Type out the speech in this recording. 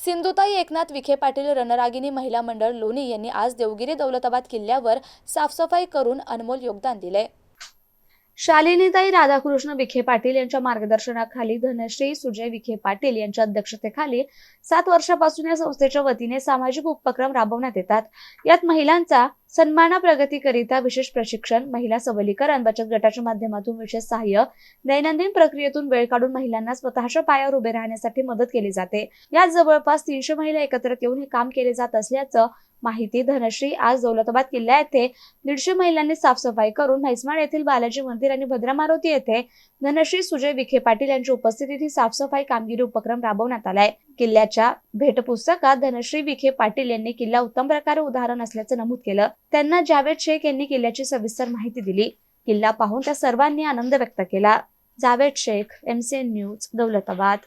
सिंधुताई एकनाथ विखे पाटील रणरागिणी महिला मंडळ लोणी यांनी आज देवगिरी दौलताबाद किल्ल्यावर साफसफाई करून अनमोल योगदान दिले। शालिनीताई राधाकृष्ण विखे पाटील यांच्या मार्गदर्शनाखाली धनश्री सुजय विखे पाटील यांच्या अध्यक्षतेखाली 7 वर्षापासून या संस्थेच्या वतीने सामाजिक उपक्रम राबवण्यात येतात। यात महिलांचा सन्मान प्रगतीकरिता विशेष प्रशिक्षण, महिला सबलीकरण, बचत गटाच्या माध्यमातून विशेष सहाय्य, दैनंदिन प्रक्रियेतून वेळ काढून महिलांना स्वतःच्या पायावर उभे राहण्यासाठी मदत केली जाते। यात जवळपास 300 महिला एकत्रित येऊन हे काम केले जात असल्याचं माहिती धनश्री आज दौलताबाद किल्ला येथे 150 महिलांनी साफसफाई करून म्हैसमाळ येथील बालाजी मंदिर आणि भद्रा मारुती येथे धनश्री सुजय विखे पाटील यांच्या उपस्थितीत ही साफसफाई कामगिरी उपक्रम राबवण्यात आलाय। किल्ल्याच्या भेटपुस्तकात धनश्री विखे पाटील यांनी किल्ला उत्तम प्रकारे उदाहरण असल्याचं नमूद केलं। त्यांना जावेद शेख यांनी किल्ल्याची सविस्तर माहिती दिली। किल्ला पाहून त्या सर्वांनी आनंद व्यक्त केला। Javed Shaikh, MCN news, Daulatabad.